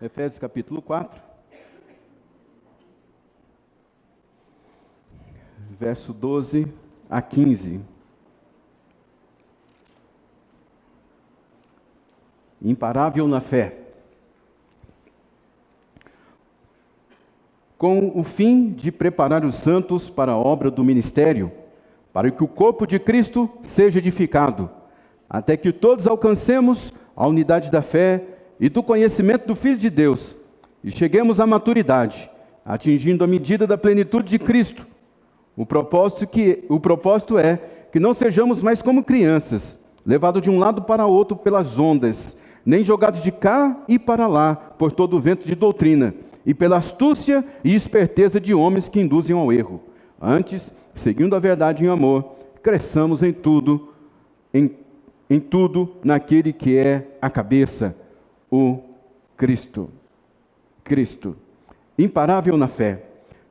Efésios capítulo 4, verso 12 a 15. Imparável na fé. Com o fim de preparar os santos para a obra do ministério, para que o corpo de Cristo seja edificado, até que todos alcancemos a unidade da fé e do conhecimento do Filho de Deus, e cheguemos à maturidade, atingindo a medida da plenitude de Cristo. O propósito é que não sejamos mais como crianças, levados de um lado para outro pelas ondas, nem jogados de cá e para lá por todo o vento de doutrina, e pela astúcia e esperteza de homens que induzem ao erro. Antes, seguindo a verdade em amor, cresçamos em tudo naquele que é a cabeça, o Cristo. Cristo, imparável na fé.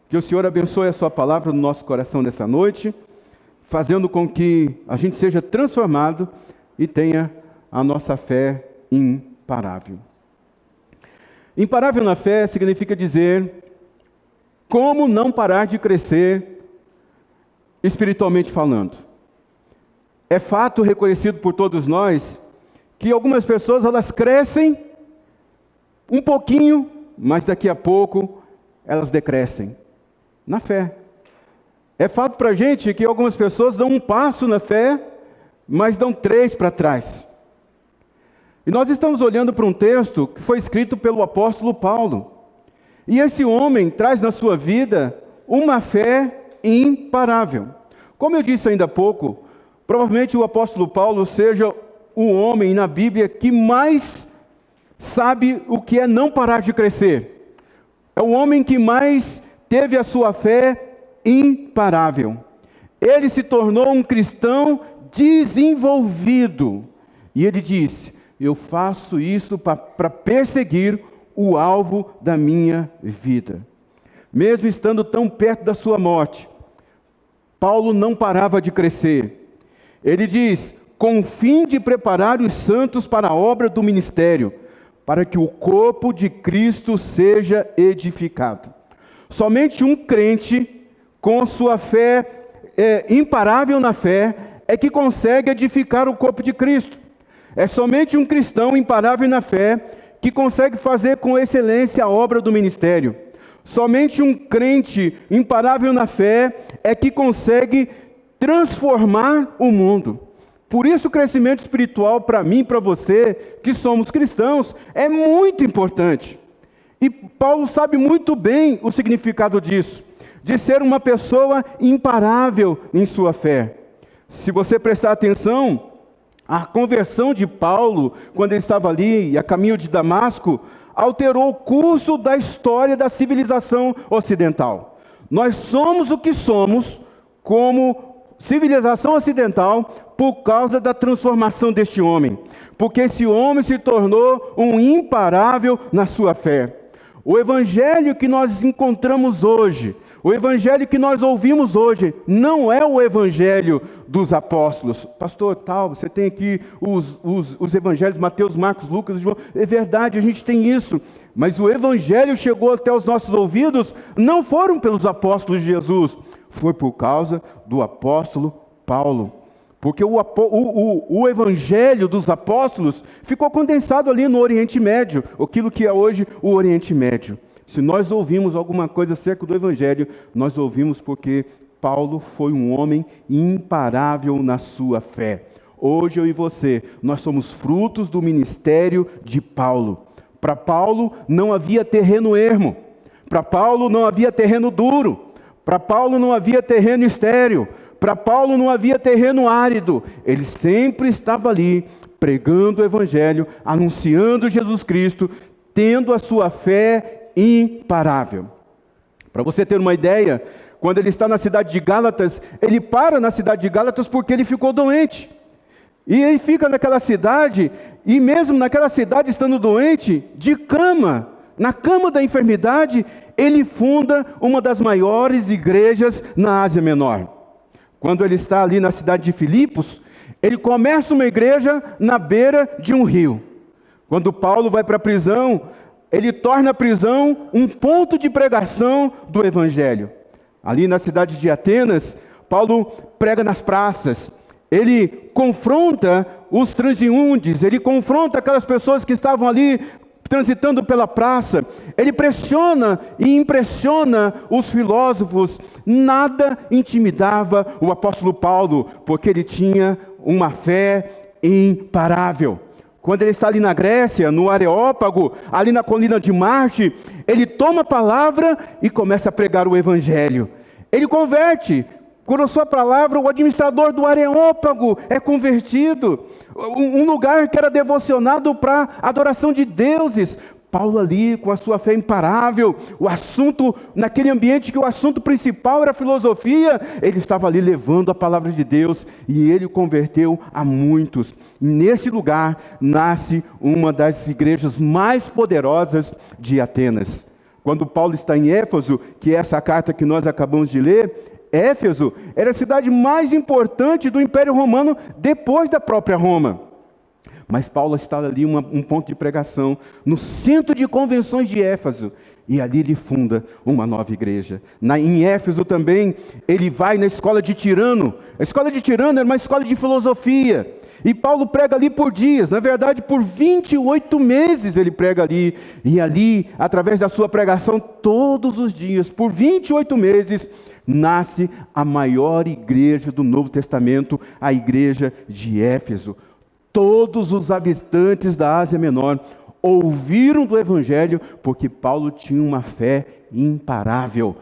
Que o Senhor abençoe a sua palavra no nosso coração nessa noite, fazendo com que a gente seja transformado e tenha a nossa fé imparável. Imparável na fé significa dizer como não parar de crescer espiritualmente falando. É fato reconhecido por todos nós que algumas pessoas elas crescem um pouquinho, mas daqui a pouco elas decrescem na fé. É fato para a gente que algumas pessoas dão um passo na fé, mas dão 3 para trás. E nós estamos olhando para um texto que foi escrito pelo apóstolo Paulo. E esse homem traz na sua vida uma fé imparável. Como eu disse ainda há pouco, provavelmente o apóstolo Paulo seja o homem na Bíblia que mais sabe o que é não parar de crescer. É o homem que mais teve a sua fé imparável. Ele se tornou um cristão desenvolvido. E ele disse: eu faço isso para perseguir o alvo da minha vida. Mesmo estando tão perto da sua morte, Paulo não parava de crescer. Ele diz: com o fim de preparar os santos para a obra do ministério, para que o corpo de Cristo seja edificado. Somente um crente com sua fé imparável na fé é que consegue edificar o corpo de Cristo. É somente um cristão imparável na fé que consegue fazer com excelência a obra do ministério. Somente um crente imparável na fé é que consegue transformar o mundo. Por isso o crescimento espiritual para mim e para você, que somos cristãos, é muito importante. E Paulo sabe muito bem o significado disso, de ser uma pessoa imparável em sua fé. Se você prestar atenção, a conversão de Paulo, quando ele estava ali a caminho de Damasco, alterou o curso da história da civilização ocidental. Nós somos o que somos como civilização ocidental por causa da transformação deste homem. Porque esse homem se tornou um imparável na sua fé. O evangelho que nós encontramos hoje, o evangelho que nós ouvimos hoje, não é o evangelho dos apóstolos. Pastor, você tem aqui os evangelhos, Mateus, Marcos, Lucas e João. É verdade, a gente tem isso. Mas o evangelho chegou até os nossos ouvidos, não foram pelos apóstolos de Jesus, foi por causa do apóstolo Paulo. Porque o evangelho dos apóstolos ficou condensado ali no Oriente Médio, aquilo que é hoje o Oriente Médio. Se nós ouvimos alguma coisa acerca do evangelho, nós ouvimos porque Paulo foi um homem imparável na sua fé. Hoje eu e você, nós somos frutos do ministério de Paulo. Para Paulo não havia terreno ermo, para Paulo não havia terreno duro, para Paulo não havia terreno estéril, para Paulo não havia terreno árido. Ele sempre estava ali, pregando o evangelho, anunciando Jesus Cristo, tendo a sua fé imparável. Para você ter uma ideia, quando ele está na cidade de Gálatas, ele para na cidade de Gálatas porque ele ficou doente. E ele fica naquela cidade, e mesmo naquela cidade estando doente, de cama, na cama da enfermidade, ele funda uma das maiores igrejas na Ásia Menor. Quando ele está ali na cidade de Filipos, ele começa uma igreja na beira de um rio. Quando Paulo vai para a prisão, ele torna a prisão um ponto de pregação do Evangelho. Ali na cidade de Atenas, Paulo prega nas praças, ele confronta os transeuntes, ele confronta aquelas pessoas que estavam ali transitando pela praça, ele pressiona e impressiona os filósofos. Nada intimidava o apóstolo Paulo, porque ele tinha uma fé imparável. Quando ele está ali na Grécia, no Areópago, ali na colina de Marte, ele toma a palavra e começa a pregar o Evangelho. Ele converte. Com a sua palavra, o administrador do Areópago é convertido. Um lugar que era devocionado para adoração de deuses. Paulo ali, com a sua fé imparável, o assunto, naquele ambiente que o assunto principal era filosofia, ele estava ali levando a palavra de Deus e ele converteu a muitos. E nesse lugar nasce uma das igrejas mais poderosas de Atenas. Quando Paulo está em Éfeso, que é essa carta que nós acabamos de ler, Éfeso era a cidade mais importante do Império Romano depois da própria Roma. Mas Paulo está ali um ponto de pregação no centro de convenções de Éfeso. E ali ele funda uma nova igreja. Em Éfeso também, ele vai na escola de Tirano. A escola de Tirano era uma escola de filosofia. E Paulo prega ali por dias, na verdade por 28 meses ele prega ali. E ali, através da sua pregação, todos os dias, por 28 meses, nasce a maior igreja do Novo Testamento, a igreja de Éfeso. Todos os habitantes da Ásia Menor ouviram do Evangelho, porque Paulo tinha uma fé imparável.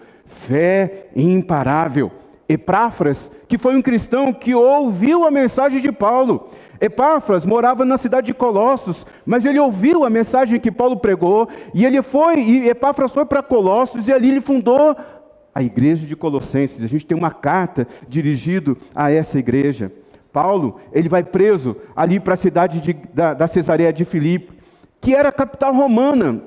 Fé imparável. Epáfras, que foi um cristão que ouviu a mensagem de Paulo. Epáfras morava na cidade de Colossos, mas ele ouviu a mensagem que Paulo pregou, e Epáfras foi para Colossos, e ali ele fundou a igreja de Colossenses. A gente tem uma carta dirigida a essa igreja. Paulo, ele vai preso ali para a cidade da Cesareia de Filipe, que era a capital romana,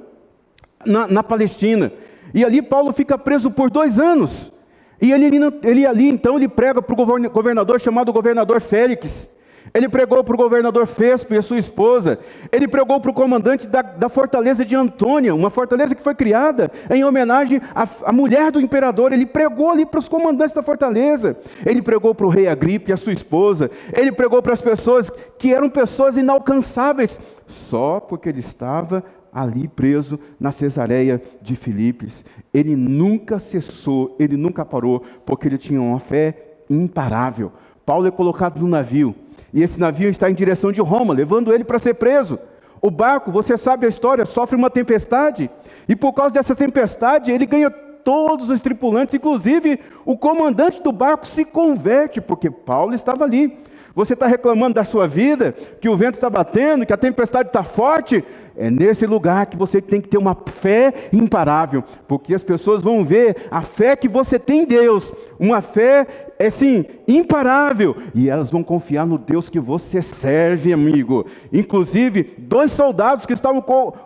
na Palestina. E ali Paulo fica preso por 2 anos. E ele ali então ele prega para o governador chamado governador Félix. Ele pregou para o governador Fespo e a sua esposa. Ele pregou para o comandante da fortaleza de Antônia, uma fortaleza que foi criada em homenagem à mulher do imperador. Ele pregou ali para os comandantes da fortaleza. Ele pregou para o rei Agripa e a sua esposa. Ele pregou para as pessoas que eram pessoas inalcançáveis, só porque ele estava ali preso na Cesareia de Filipos. Ele nunca cessou, ele nunca parou, porque ele tinha uma fé imparável. Paulo é colocado no navio. E esse navio está em direção de Roma, levando ele para ser preso. O barco, você sabe a história, sofre uma tempestade. E por causa dessa tempestade, ele ganha todos os tripulantes, inclusive o comandante do barco se converte, porque Paulo estava ali. Você está reclamando da sua vida, que o vento está batendo, que a tempestade está forte. É nesse lugar que você tem que ter uma fé imparável, porque as pessoas vão ver a fé que você tem em Deus, uma fé, assim, imparável, e elas vão confiar no Deus que você serve, amigo. Inclusive, 2 soldados que estavam,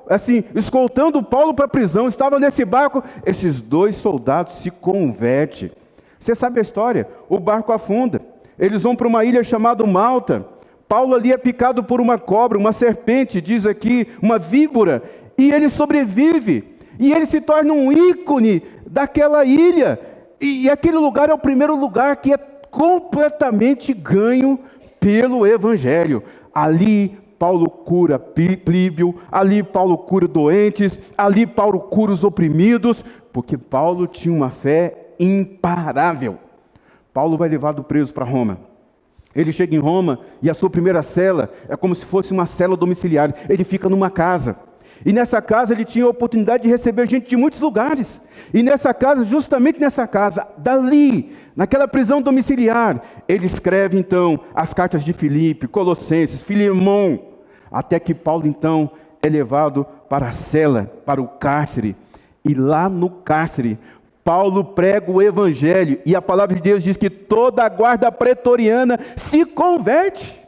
assim, escoltando Paulo para a prisão, estavam nesse barco. Esses 2 soldados se convertem. Você sabe a história? O barco afunda. Eles vão para uma ilha chamada Malta. Paulo ali é picado por uma cobra, uma serpente, diz aqui, uma víbora, e ele sobrevive, e ele se torna um ícone daquela ilha, e aquele lugar é o primeiro lugar que é completamente ganho pelo Evangelho. Ali Paulo cura Plíbio, ali Paulo cura doentes, ali Paulo cura os oprimidos, porque Paulo tinha uma fé imparável. Paulo vai levado preso para Roma. Ele chega em Roma e a sua primeira cela é como se fosse uma cela domiciliar. Ele fica numa casa. E nessa casa ele tinha a oportunidade de receber gente de muitos lugares. E nessa casa, justamente nessa casa, dali, naquela prisão domiciliar, ele escreve então as cartas de Filipe, Colossenses, Filemão, até que Paulo então é levado para a cela, para o cárcere. E lá no cárcere, Paulo prega o Evangelho, e a palavra de Deus diz que toda a guarda pretoriana se converte.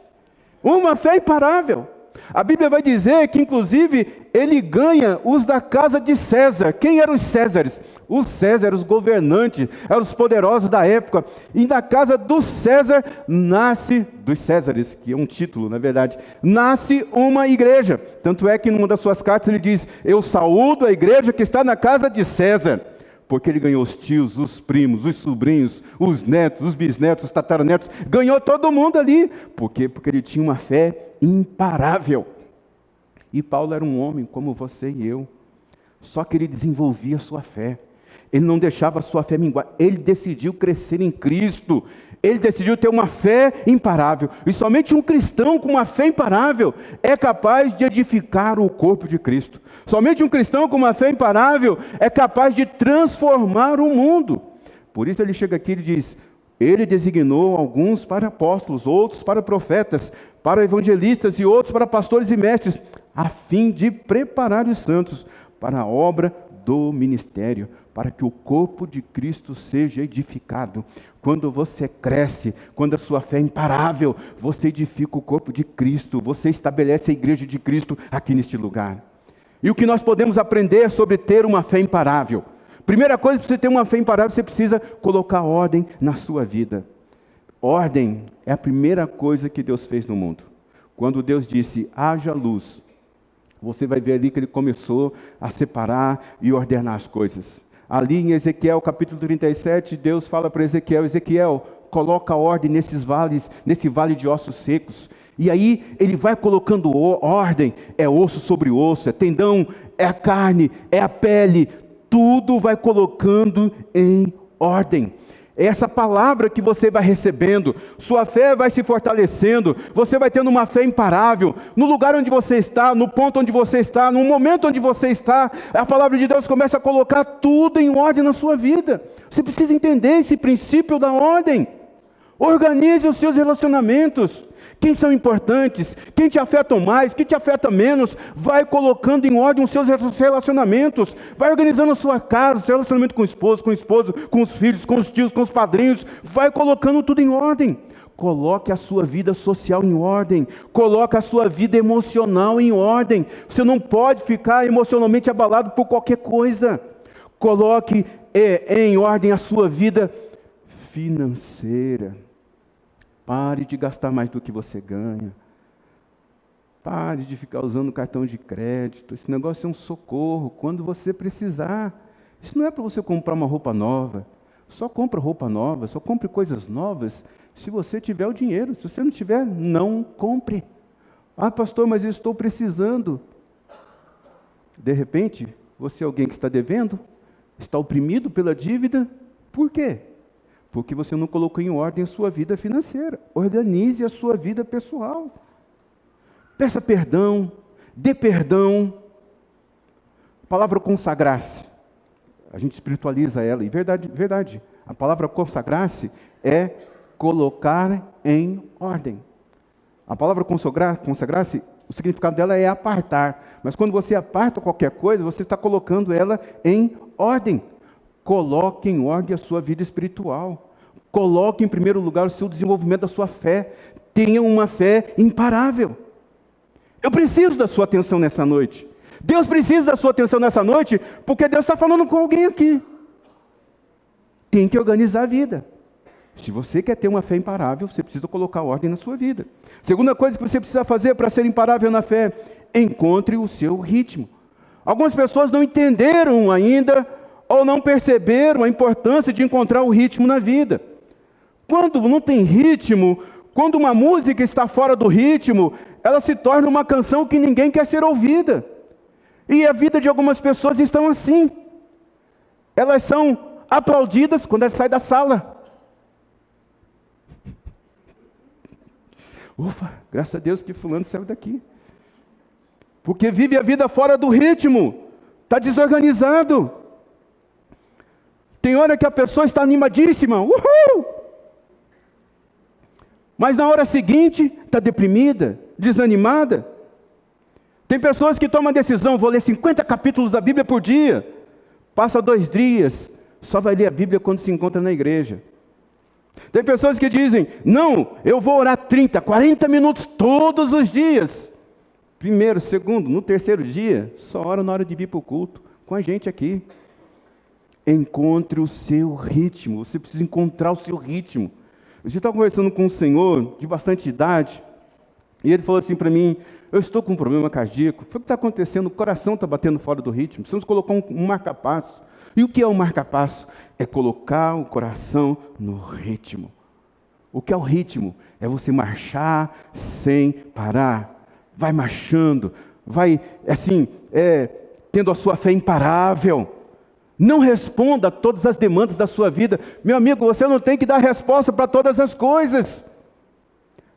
Uma fé imparável. A Bíblia vai dizer que, inclusive, ele ganha os da casa de César. Quem eram os Césares? Os Césares, os governantes, eram os poderosos da época. E na casa do César nasce, dos Césares, que é um título, na verdade, nasce uma igreja. Tanto é que numa das suas cartas ele diz: eu saúdo a igreja que está na casa de César. Porque ele ganhou os tios, os primos, os sobrinhos, os netos, os bisnetos, os tataranetos, ganhou todo mundo ali. Por quê? Porque ele tinha uma fé imparável. E Paulo era um homem como você e eu, só que ele desenvolvia a sua fé. Ele não deixava a sua fé minguar, ele decidiu crescer em Cristo. Ele decidiu ter uma fé imparável. E somente um cristão com uma fé imparável é capaz de edificar o corpo de Cristo. Somente um cristão com uma fé imparável é capaz de transformar o mundo. Por isso ele chega aqui e diz: ele designou alguns para apóstolos, outros para profetas, para evangelistas e outros para pastores e mestres, a fim de preparar os santos para a obra do ministério, para que o corpo de Cristo seja edificado. Quando você cresce, quando a sua fé é imparável, você edifica o corpo de Cristo, você estabelece a igreja de Cristo aqui neste lugar. E o que nós podemos aprender sobre ter uma fé imparável? Primeira coisa, para você ter uma fé imparável, você precisa colocar ordem na sua vida. Ordem é a primeira coisa que Deus fez no mundo. Quando Deus disse: haja luz, você vai ver ali que ele começou a separar e ordenar as coisas. Ali em Ezequiel capítulo 37, Deus fala para Ezequiel: Ezequiel, coloca ordem nesses vales, nesse vale de ossos secos. E aí ele vai colocando ordem, é osso sobre osso, é tendão, é a carne, é a pele, tudo vai colocando em ordem. Essa palavra que você vai recebendo, sua fé vai se fortalecendo, você vai tendo uma fé imparável, no lugar onde você está, no ponto onde você está, no momento onde você está, a palavra de Deus começa a colocar tudo em ordem na sua vida. Você precisa entender esse princípio da ordem. Organize os seus relacionamentos. Quem são importantes, quem te afetam mais, quem te afeta menos, vai colocando em ordem os seus relacionamentos, vai organizando a sua casa, o seu relacionamento com o esposo, com os filhos, com os tios, com os padrinhos, vai colocando tudo em ordem. Coloque a sua vida social em ordem, coloque a sua vida emocional em ordem. Você não pode ficar emocionalmente abalado por qualquer coisa. Coloque em ordem a sua vida financeira. Pare de gastar mais do que você ganha. Pare de ficar usando cartão de crédito. Esse negócio é um socorro quando você precisar. Isso não é para você comprar uma roupa nova. Só compra roupa nova, só compre coisas novas se você tiver o dinheiro. Se você não tiver, não compre. Ah, pastor, mas eu estou precisando. De repente, você é alguém que está devendo? Está oprimido pela dívida? Por quê? Porque você não colocou em ordem a sua vida financeira. Organize a sua vida pessoal. Peça perdão, dê perdão. A palavra consagrar-se, a gente espiritualiza ela, e verdade, a palavra consagrar-se é colocar em ordem. A palavra consagrar-se, o significado dela é apartar, mas quando você aparta qualquer coisa, você está colocando ela em ordem. Coloque em ordem a sua vida espiritual. Coloque em primeiro lugar o seu desenvolvimento da sua fé. Tenha uma fé imparável. Eu preciso da sua atenção nessa noite. Deus precisa da sua atenção nessa noite, porque Deus está falando com alguém aqui. Tem que organizar a vida. Se você quer ter uma fé imparável, você precisa colocar ordem na sua vida. Segunda coisa que você precisa fazer para ser imparável na fé: encontre o seu ritmo. Algumas pessoas não entenderam ainda, ou não perceberam a importância de encontrar o ritmo na vida. Quando não tem ritmo, quando uma música está fora do ritmo, ela se torna uma canção que ninguém quer ser ouvida. E a vida de algumas pessoas estão assim. Elas são aplaudidas quando elas saem da sala. Ufa, graças a Deus que fulano saiu daqui. Porque vive a vida fora do ritmo, está desorganizado. Tem hora que a pessoa está animadíssima, uhul! Mas na hora seguinte, está deprimida, desanimada. Tem pessoas que tomam a decisão: vou ler 50 capítulos da Bíblia por dia. Passa 2 dias, só vai ler a Bíblia quando se encontra na igreja. Tem pessoas que dizem: não, eu vou orar 30, 40 minutos todos os dias. Primeiro, segundo, no terceiro dia, só ora na hora de vir para o culto, com a gente aqui. Encontre o seu ritmo, você precisa encontrar o seu ritmo. Eu estava conversando com um senhor de bastante idade, e ele falou assim para mim: eu estou com um problema cardíaco. Foi o que está acontecendo, o coração está batendo fora do ritmo, precisamos colocar um marca-passo. E o que é um marca-passo? É colocar o coração no ritmo. O que é o ritmo? É você marchar sem parar. Vai marchando, vai assim, tendo a sua fé imparável. Não responda a todas as demandas da sua vida. Meu amigo, você não tem que dar resposta para todas as coisas.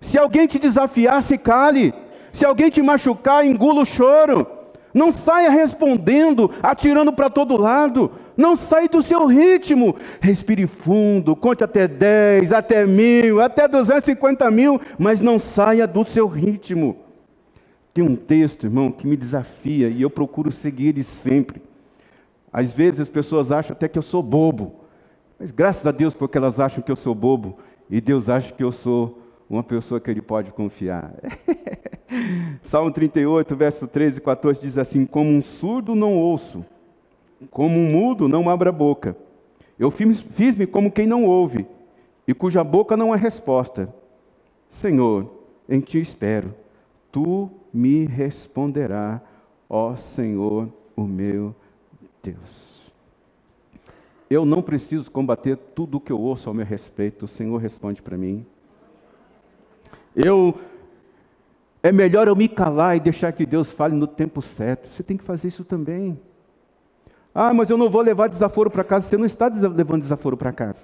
Se alguém te desafiar, se cale. Se alguém te machucar, engula o choro. Não saia respondendo, atirando para todo lado. Não saia do seu ritmo. Respire fundo, conte até 10, até 1000, até 250 mil, mas não saia do seu ritmo. Tem um texto, irmão, que me desafia e eu procuro seguir ele sempre. Às vezes as pessoas acham até que eu sou bobo, mas graças a Deus porque elas acham que eu sou bobo e Deus acha que eu sou uma pessoa que Ele pode confiar. Salmo 38, verso 13 e 14 diz assim: como um surdo não ouço, como um mudo não abra a boca. Eu fiz-me como quem não ouve, e cuja boca não há resposta. Senhor, em Ti espero, Tu me responderás, ó Senhor, o meu Deus. Eu não preciso combater tudo o que eu ouço ao meu respeito, o Senhor responde para mim. É melhor eu me calar e deixar que Deus fale no tempo certo. Você tem que fazer isso também. Ah, mas eu não vou levar desaforo para casa. Você não está levando desaforo para casa.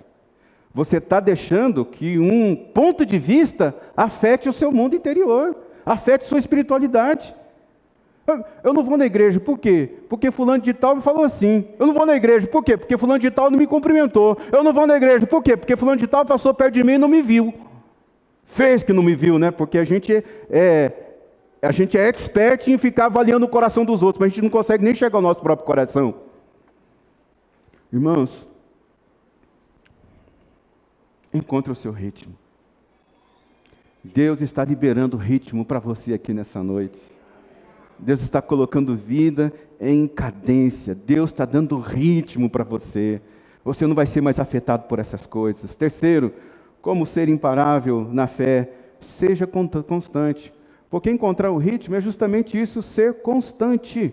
Você está deixando que um ponto de vista afete o seu mundo interior, afete sua espiritualidade. Eu não vou na igreja, por quê? Porque fulano de tal me falou assim. Eu não vou na igreja, por quê? Porque fulano de tal não me cumprimentou. Eu não vou na igreja, por quê? Porque fulano de tal passou perto de mim e não me viu. Fez que não me viu, né? Porque a gente é expert em ficar avaliando o coração dos outros, mas a gente não consegue nem chegar ao nosso próprio coração. Irmãos, encontre o seu ritmo. Deus está liberando ritmo para você aqui nessa noite. Deus está colocando vida em cadência. Deus está dando ritmo para você. Você não vai ser mais afetado por essas coisas. Terceiro, como ser imparável na fé? Seja constante. Porque encontrar o ritmo é justamente isso, ser constante.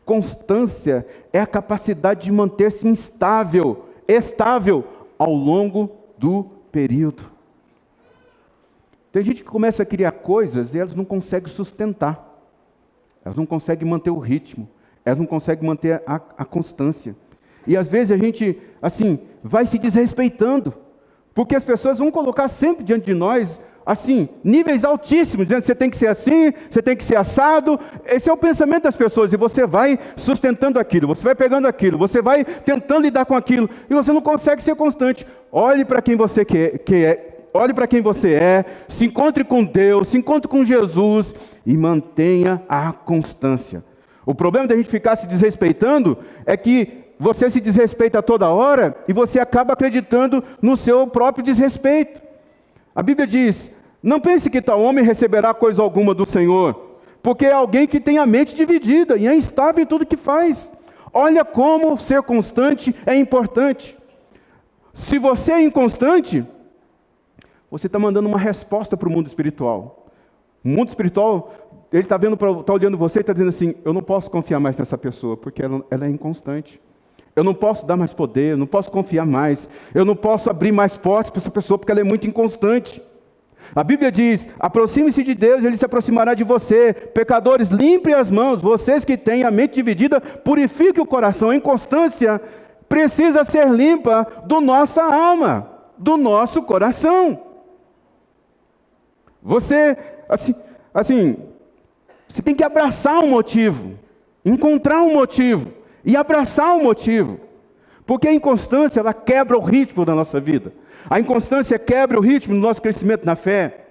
Constância é a capacidade de manter-se estável ao longo do período. Tem gente que começa a criar coisas e elas não conseguem sustentar. Elas não conseguem manter o ritmo. Elas não conseguem manter a constância. E às vezes a gente, assim, vai se desrespeitando. Porque as pessoas vão colocar sempre diante de nós, assim, níveis altíssimos, dizendo que você tem que ser assim, você tem que ser assado. Esse é o pensamento das pessoas. E você vai sustentando aquilo, você vai pegando aquilo, você vai tentando lidar com aquilo. E você não consegue ser constante. Olhe para quem você olhe para quem você é, se encontre com Deus, se encontre com Jesus e mantenha a constância. O problema da gente ficar se desrespeitando é que você se desrespeita toda hora e você acaba acreditando no seu próprio desrespeito. A Bíblia diz: não pense que tal homem receberá coisa alguma do Senhor, porque é alguém que tem a mente dividida e é instável em tudo que faz. Olha como ser constante é importante. Se você é inconstante, você está mandando uma resposta para o mundo espiritual. O mundo espiritual, ele está olhando você e está dizendo assim: eu não posso confiar mais nessa pessoa, porque ela é inconstante. Eu não posso dar mais poder, eu não posso confiar mais, eu não posso abrir mais portas para essa pessoa, porque ela é muito inconstante. A Bíblia diz: aproxime-se de Deus, Ele se aproximará de você. Pecadores, limpem as mãos. Vocês que têm a mente dividida, purifiquem o coração. A inconstância precisa ser limpa do nossa alma, do nosso coração. Você, você tem que abraçar um motivo, encontrar um motivo e abraçar o motivo. Porque a inconstância, ela quebra o ritmo da nossa vida. A inconstância quebra o ritmo do nosso crescimento na fé.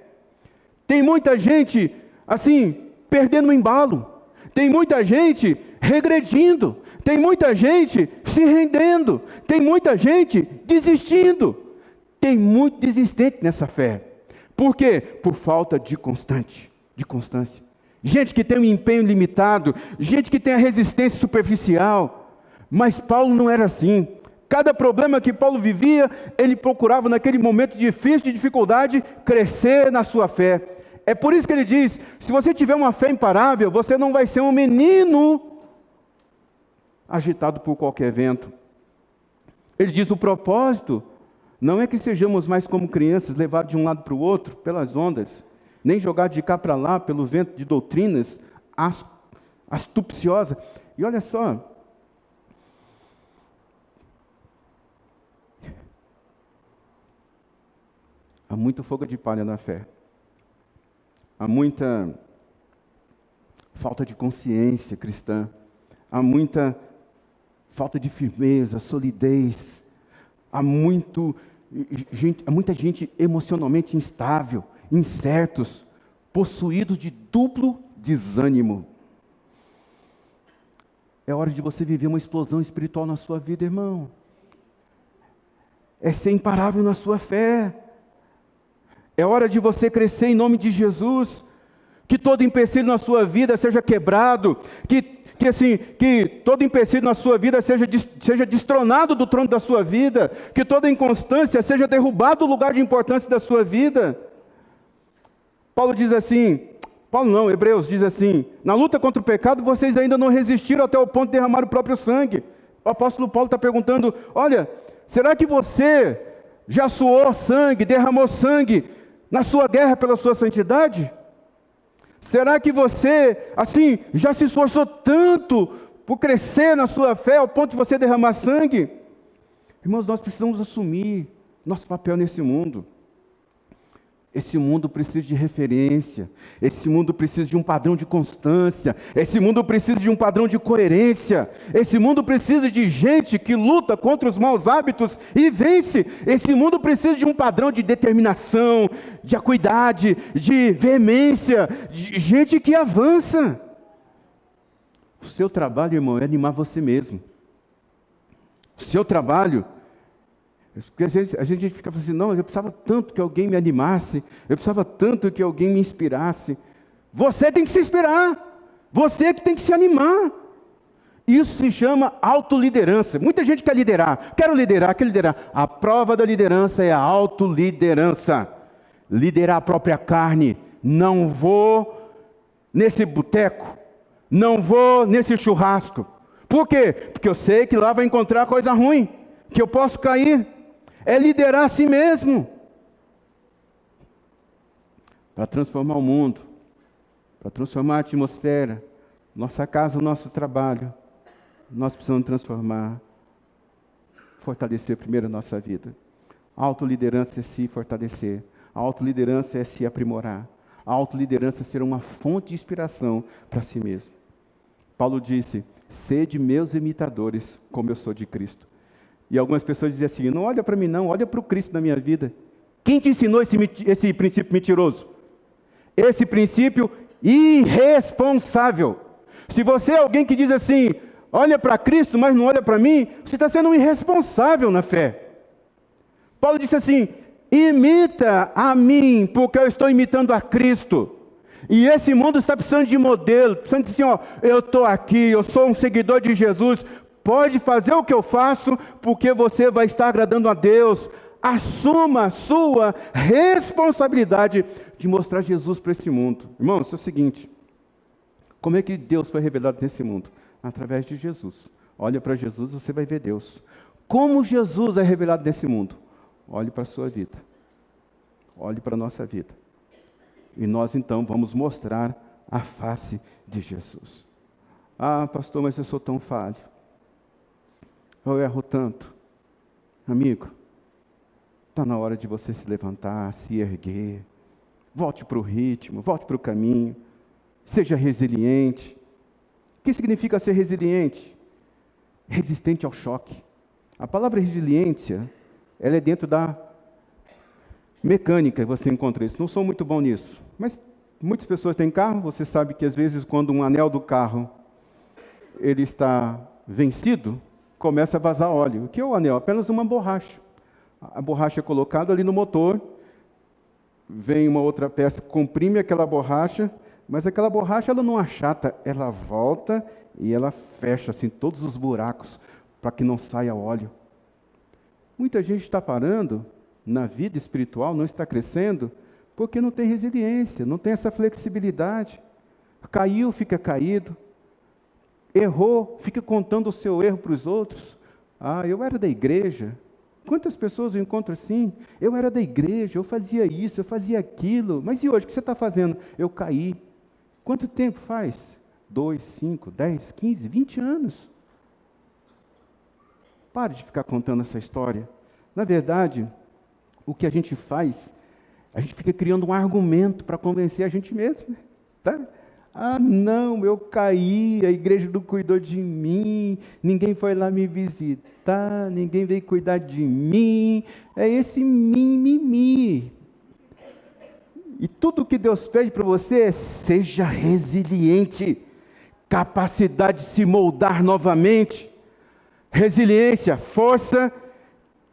Tem muita gente, perdendo o embalo. Tem muita gente regredindo. Tem muita gente se rendendo. Tem muita gente desistindo. Tem muito desistente nessa fé. Por quê? Por falta de constância. gente que tem um empenho limitado, gente que tem a resistência superficial. Mas Paulo não era assim. Cada problema que Paulo vivia, ele procurava naquele momento difícil, de dificuldade, crescer na sua fé. É por isso que ele diz, se você tiver uma fé imparável, você não vai ser um menino agitado por qualquer vento. Ele diz, o propósito não é que sejamos mais como crianças, levados de um lado para o outro, pelas ondas, nem jogados de cá para lá, pelo vento de doutrinas astupciosas. E olha só, há muito fogo de palha na fé. Há muita falta de consciência cristã. Há muita falta de firmeza, solidez. Há muita gente emocionalmente instável, incertos, possuídos de duplo desânimo. É hora de você viver uma explosão espiritual na sua vida, irmão. É ser imparável na sua fé. É hora de você crescer em nome de Jesus, que todo empecilho na sua vida seja quebrado, que todo empecilho na sua vida seja destronado do trono da sua vida, que toda inconstância seja derrubado do lugar de importância da sua vida. Hebreus diz assim, na luta contra o pecado vocês ainda não resistiram até o ponto de derramar o próprio sangue. O apóstolo Paulo está perguntando, olha, será que você já suou sangue, derramou sangue, na sua guerra pela sua santidade? Será que você, já se esforçou tanto por crescer na sua fé ao ponto de você derramar sangue? Irmãos, nós precisamos assumir nosso papel nesse mundo. Esse mundo precisa de referência, esse mundo precisa de um padrão de constância, esse mundo precisa de um padrão de coerência, esse mundo precisa de gente que luta contra os maus hábitos e vence, esse mundo precisa de um padrão de determinação, de acuidade, de veemência, de gente que avança. O seu trabalho, irmão, é animar você mesmo. O seu trabalho... Porque a gente fica assim, não, eu precisava tanto que alguém me animasse, eu precisava tanto que alguém me inspirasse. Você tem que se inspirar, você que tem que se animar. Isso se chama autoliderança. Muita gente quer liderar, quer liderar. A prova da liderança é a autoliderança. Liderar a própria carne. Não vou nesse boteco, não vou nesse churrasco. Por quê? Porque eu sei que lá vai encontrar coisa ruim, que eu posso cair. É liderar a si mesmo, para transformar o mundo, para transformar a atmosfera, nossa casa, o nosso trabalho. Nós precisamos transformar, fortalecer primeiro a nossa vida. A autoliderança é se fortalecer, a autoliderança é se aprimorar, a autoliderança é ser uma fonte de inspiração para si mesmo. Paulo disse, sede meus imitadores, como eu sou de Cristo. E algumas pessoas dizem assim, não olha para mim não, olha para o Cristo na minha vida. Quem te ensinou esse princípio mentiroso? Esse princípio irresponsável. Se você é alguém que diz assim, olha para Cristo, mas não olha para mim, você está sendo um irresponsável na fé. Paulo disse assim, imita a mim, porque eu estou imitando a Cristo. E esse mundo está precisando de modelo, precisando dizer assim, eu estou aqui, eu sou um seguidor de Jesus. Pode fazer o que eu faço, porque você vai estar agradando a Deus. Assuma a sua responsabilidade de mostrar Jesus para esse mundo. Irmãos, é o seguinte, como é que Deus foi revelado nesse mundo? Através de Jesus. Olha para Jesus, você vai ver Deus. Como Jesus é revelado nesse mundo? Olhe para a sua vida. Olhe para a nossa vida. E nós então vamos mostrar a face de Jesus. Ah, pastor, mas eu sou tão falho. Eu erro tanto. Amigo, está na hora de você se levantar, se erguer. Volte para o ritmo, volte para o caminho. Seja resiliente. O que significa ser resiliente? Resistente ao choque. A palavra resiliência, ela é dentro da mecânica, você encontra isso. Não sou muito bom nisso, mas muitas pessoas têm carro. Você sabe que às vezes quando um anel do carro ele está vencido, começa a vazar óleo. O que é o anel? Apenas uma borracha. A borracha é colocada ali no motor, vem uma outra peça, comprime aquela borracha, Mas aquela borracha, ela não achata, ela volta e ela fecha assim todos os buracos para que não saia óleo. Muita gente está parando na vida espiritual, não está crescendo, porque não tem resiliência, não tem essa flexibilidade. Caiu, fica caído. Errou, fica contando o seu erro para os outros. Ah, eu era da igreja. Quantas pessoas eu encontro assim? Eu era da igreja, eu fazia isso, eu fazia aquilo. Mas e hoje, o que você está fazendo? Eu caí. Quanto tempo faz? 2, 5, 10, 15, 20 anos. Pare de ficar contando essa história. Na verdade, o que a gente faz, a gente fica criando um argumento para convencer a gente mesmo. Tá? Ah, não, eu caí, a igreja não cuidou de mim, ninguém foi lá me visitar, ninguém veio cuidar de mim. É esse mimimi. E tudo que Deus pede para você é: seja resiliente, capacidade de se moldar novamente. Resiliência, força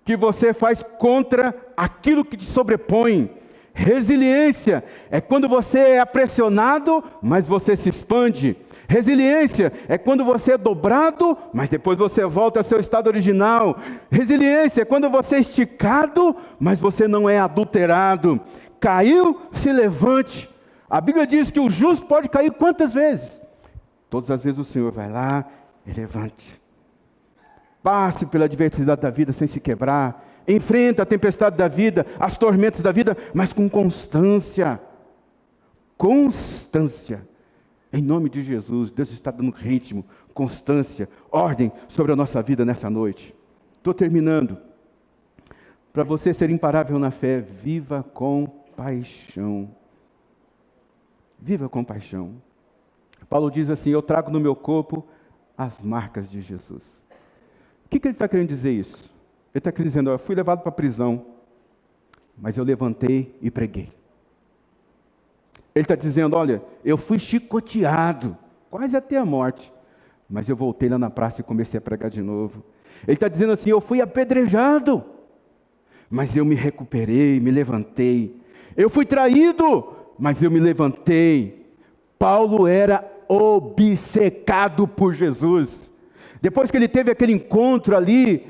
que você faz contra aquilo que te sobrepõe. Resiliência é quando você é pressionado, mas você se expande. Resiliência é quando você é dobrado, mas depois você volta ao seu estado original. Resiliência é quando você é esticado, mas você não é adulterado. Caiu, se levante. A Bíblia diz que o justo pode cair quantas vezes? Todas as vezes o Senhor vai lá e levante. Passe pela adversidade da vida sem se quebrar. Enfrenta a tempestade da vida, as tormentas da vida, mas com constância. Constância. Em nome de Jesus, Deus está dando ritmo, constância, ordem sobre a nossa vida nessa noite. Estou terminando. Para você ser imparável na fé, viva com paixão. Viva com paixão. Paulo diz assim: eu trago no meu corpo as marcas de Jesus. O que ele está querendo dizer isso? Ele está querendo dizer: eu fui levado para a prisão, mas eu levantei e preguei. Ele está dizendo: olha, eu fui chicoteado, quase até a morte, mas eu voltei lá na praça e comecei a pregar de novo. Ele está dizendo assim: eu fui apedrejado, mas eu me recuperei, me levantei. Eu fui traído, mas eu me levantei. Paulo era obcecado por Jesus. Depois que ele teve aquele encontro ali,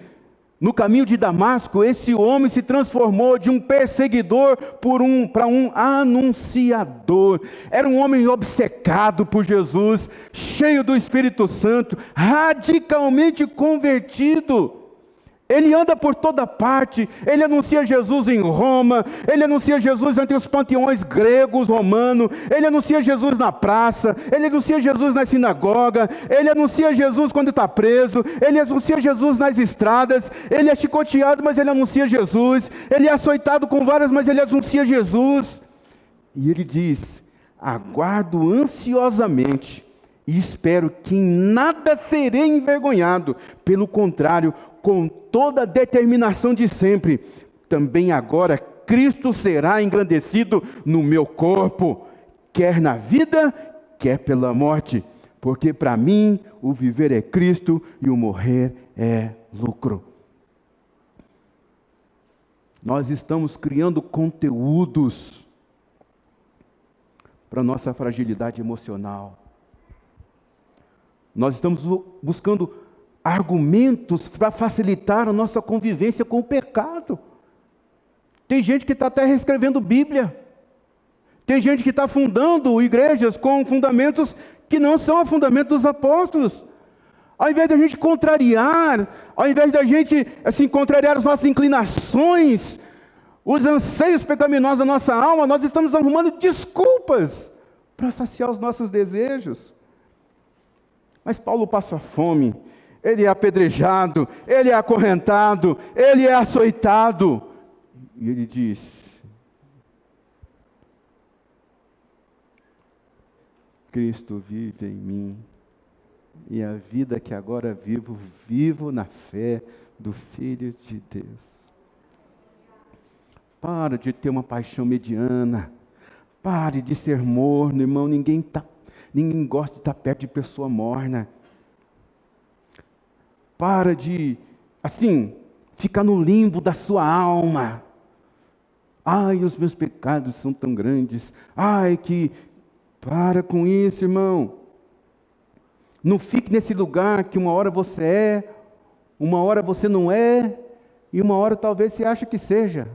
no caminho de Damasco, esse homem se transformou de um perseguidor para um anunciador. Era um homem obcecado por Jesus, cheio do Espírito Santo, radicalmente convertido. Ele anda por toda parte, ele anuncia Jesus em Roma, ele anuncia Jesus entre os panteões gregos, romanos, ele anuncia Jesus na praça, ele anuncia Jesus na sinagoga, ele anuncia Jesus quando está preso, ele anuncia Jesus nas estradas, ele é chicoteado, mas ele anuncia Jesus, ele é açoitado com varas, mas ele anuncia Jesus. E ele diz: aguardo ansiosamente e espero que em nada serei envergonhado, pelo contrário, com toda a determinação de sempre, também agora Cristo será engrandecido no meu corpo, quer na vida, quer pela morte, porque para mim o viver é Cristo e o morrer é lucro. Nós estamos criando conteúdos para a nossa fragilidade emocional. Nós estamos buscando argumentos para facilitar a nossa convivência com o pecado. Tem gente que está até reescrevendo Bíblia. Tem gente que está fundando igrejas com fundamentos que não são o fundamento dos apóstolos. Ao invés da gente contrariar, ao invés da gente contrariar as nossas inclinações, os anseios pecaminosos da nossa alma, nós estamos arrumando desculpas para saciar os nossos desejos. Mas Paulo passa fome, ele é apedrejado, ele é acorrentado, ele é açoitado. E ele diz: Cristo vive em mim, e a vida que agora vivo, vivo na fé do Filho de Deus. Para de ter uma paixão mediana, pare de ser morno, irmão. Ninguém gosta de estar perto de pessoa morna. Para de, ficar no limbo da sua alma. Ai, os meus pecados são tão grandes. Ai, que Para com isso, irmão. Não fique nesse lugar que uma hora você é, uma hora você não é, e uma hora talvez você ache que seja.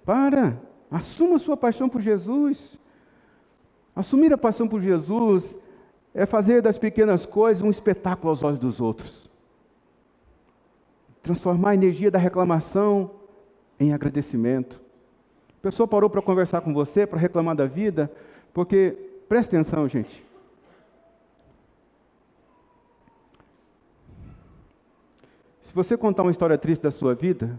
Para, assuma a sua paixão por Jesus. Assumir a paixão por Jesus é fazer das pequenas coisas um espetáculo aos olhos dos outros. Transformar a energia da reclamação em agradecimento. A pessoa parou para conversar com você, para reclamar da vida, porque, presta atenção, gente. Se você contar uma história triste da sua vida,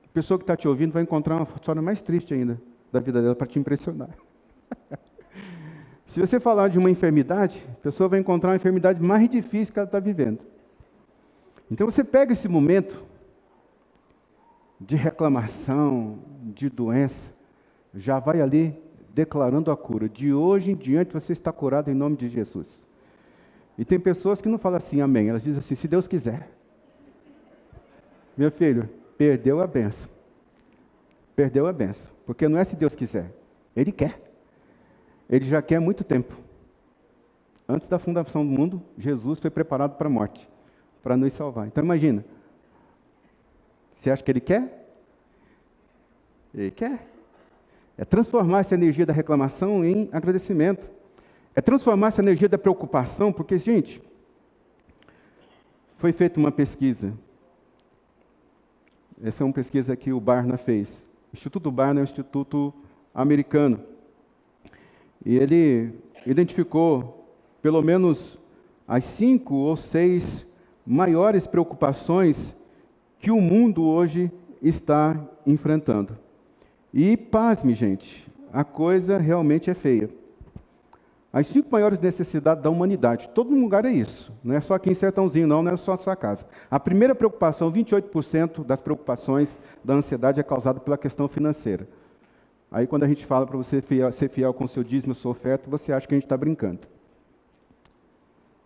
a pessoa que está te ouvindo vai encontrar uma história mais triste ainda da vida dela para te impressionar. Se você falar de uma enfermidade, a pessoa vai encontrar uma enfermidade mais difícil que ela está vivendo. Então você pega esse momento de reclamação, de doença, já vai ali declarando a cura. De hoje em diante você está curado em nome de Jesus. E tem pessoas que não falam assim, amém. Elas dizem assim, se Deus quiser. Meu filho, perdeu a benção. Perdeu a benção. Porque não é se Deus quiser. Ele quer. Ele já quer há muito tempo. Antes da fundação do mundo, Jesus foi preparado para a morte, para nos salvar. Então imagina, você acha que Ele quer? Ele quer. É transformar essa energia da reclamação em agradecimento. É transformar essa energia da preocupação, porque, gente, foi feita uma pesquisa. Essa é uma pesquisa que o Barna fez. O Instituto Barna é um instituto americano. E ele identificou pelo menos as 5 ou 6 maiores preocupações que o mundo hoje está enfrentando. E, pasme, gente, a coisa realmente é feia. As 5 maiores necessidades da humanidade, todo lugar é isso. Não é só aqui em Sertãozinho, não é só a sua casa. A primeira preocupação, 28% das preocupações da ansiedade é causada pela questão financeira. Aí quando a gente fala para você ser fiel com o seu dízimo, sua oferta, você acha que a gente está brincando.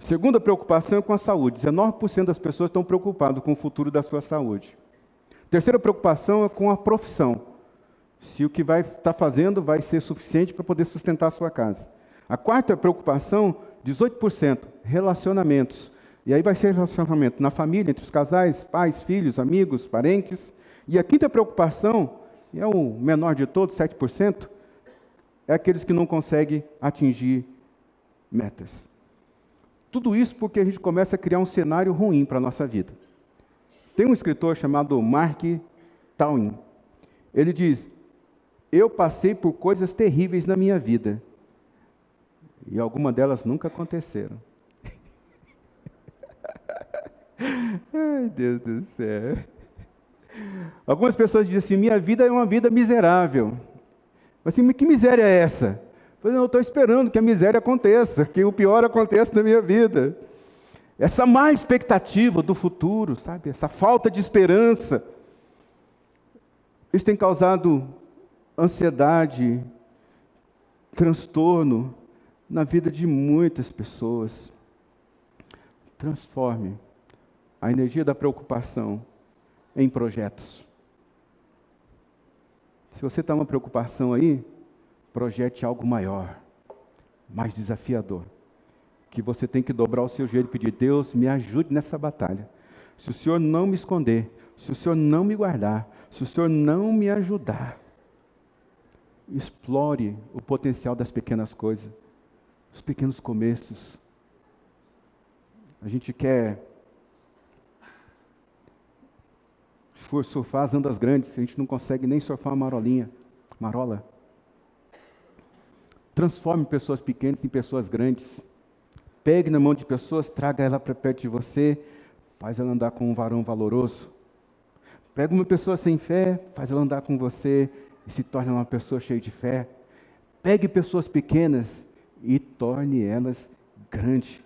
Segunda preocupação é com a saúde. 19% das pessoas estão preocupadas com o futuro da sua saúde. Terceira preocupação é com a profissão. Se o que vai estar fazendo vai ser suficiente para poder sustentar a sua casa. A quarta preocupação, 18%, relacionamentos. E aí vai ser relacionamento na família, entre os casais, pais, filhos, amigos, parentes. E a quinta preocupação, e é o menor de todos, 7%, é aqueles que não conseguem atingir metas. Tudo isso porque a gente começa a criar um cenário ruim para a nossa vida. Tem um escritor chamado Mark Twain. Ele diz, eu passei por coisas terríveis na minha vida. E algumas delas nunca aconteceram. Ai, Deus do céu. Algumas pessoas dizem assim, minha vida é uma vida miserável. Assim, mas que miséria é essa? Eu estou esperando que a miséria aconteça, que o pior aconteça na minha vida. Essa má expectativa do futuro, sabe? Essa falta de esperança. Isso tem causado ansiedade, transtorno na vida de muitas pessoas. Transforme a energia da preocupação em projetos. Se você está uma preocupação aí, projete algo maior, mais desafiador, que você tem que dobrar o seu joelho e pedir, Deus, me ajude nessa batalha. Se o Senhor não me esconder, se o Senhor não me guardar, se o Senhor não me ajudar, explore o potencial das pequenas coisas, os pequenos começos. A gente quer surfar as ondas grandes, a gente não consegue nem surfar uma marola. Transforme pessoas pequenas em pessoas grandes. Pegue na mão de pessoas, traga ela para perto de você, faz ela andar com um varão valoroso. Pega uma pessoa sem fé, faz ela andar com você e se torne uma pessoa cheia de fé. Pegue pessoas pequenas e torne elas grandes.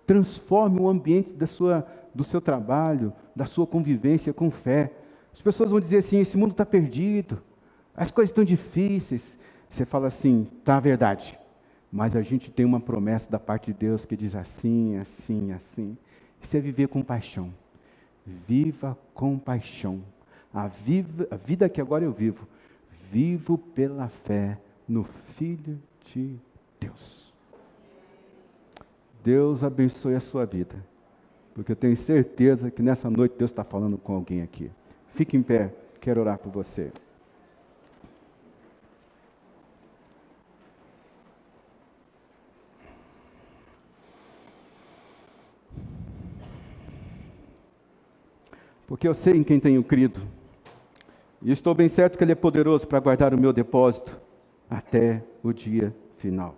Transforme o ambiente do seu trabalho, da sua convivência com fé. As pessoas vão dizer assim, esse mundo está perdido, as coisas estão difíceis. Você fala assim, tá, verdade, mas a gente tem uma promessa da parte de Deus que diz assim, assim, assim. Isso é viver com paixão. Viva com paixão. A vida que agora eu vivo pela fé no Filho de Deus. Deus abençoe a sua vida, porque eu tenho certeza que nessa noite Deus está falando com alguém aqui. Fique em pé, quero orar por você. Porque eu sei em quem tenho crido, e estou bem certo que Ele é poderoso para guardar o meu depósito até o dia final.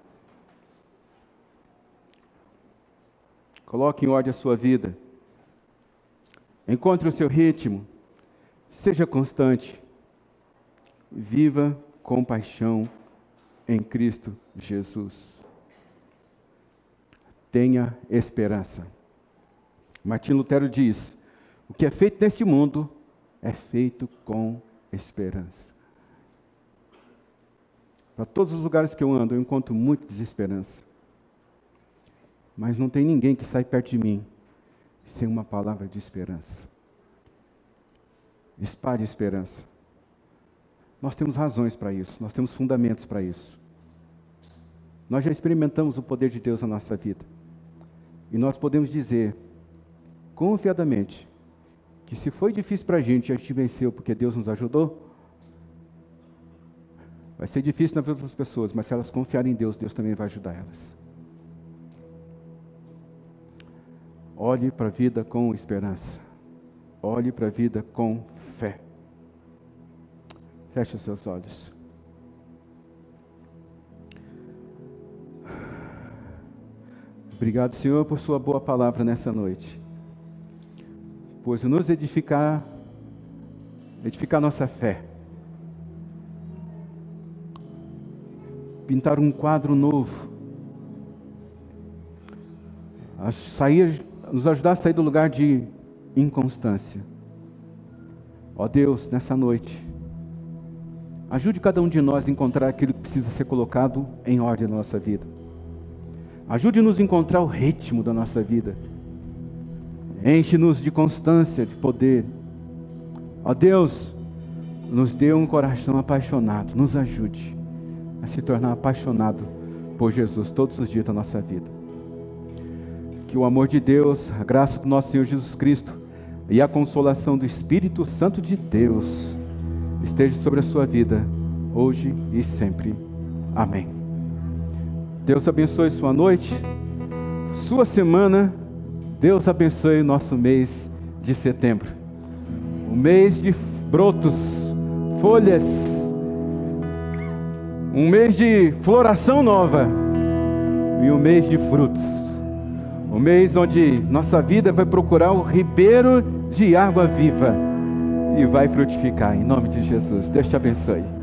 Coloque em ordem a sua vida, encontre o seu ritmo, seja constante, viva com paixão em Cristo Jesus. Tenha esperança. Martim Lutero diz: o que é feito neste mundo é feito com esperança. Para todos os lugares que eu ando, eu encontro muita desesperança. Mas não tem ninguém que sai perto de mim sem uma palavra de esperança. Espalhe esperança. Nós temos razões para isso, nós temos fundamentos para isso. Nós já experimentamos o poder de Deus na nossa vida. E nós podemos dizer, confiadamente, que se foi difícil para a gente venceu porque Deus nos ajudou. Vai ser difícil na vida das pessoas, mas se elas confiarem em Deus, Deus também vai ajudar elas. Olhe para a vida com esperança. Olhe para a vida com fé. Feche os seus olhos. Obrigado, Senhor, por sua boa palavra nessa noite. Pois nos edificar nossa fé. Pintar um quadro novo. Nos ajudar a sair do lugar de inconstância. Ó Deus, nessa noite, ajude cada um de nós a encontrar aquilo que precisa ser colocado em ordem na nossa vida. Ajude-nos a encontrar o ritmo da nossa vida. Enche-nos de constância, de poder. Ó Deus, nos dê um coração apaixonado. Nos ajude a se tornar apaixonado por Jesus todos os dias da nossa vida. Que o amor de Deus, a graça do nosso Senhor Jesus Cristo e a consolação do Espírito Santo de Deus esteja sobre a sua vida, hoje e sempre. Amém. Deus abençoe sua noite, sua semana. Deus abençoe o nosso mês de setembro. O mês de brotos, folhas, um mês de floração nova e um mês de frutos. O mês onde nossa vida vai procurar o ribeiro de água viva e vai frutificar, em nome de Jesus. Deus te abençoe.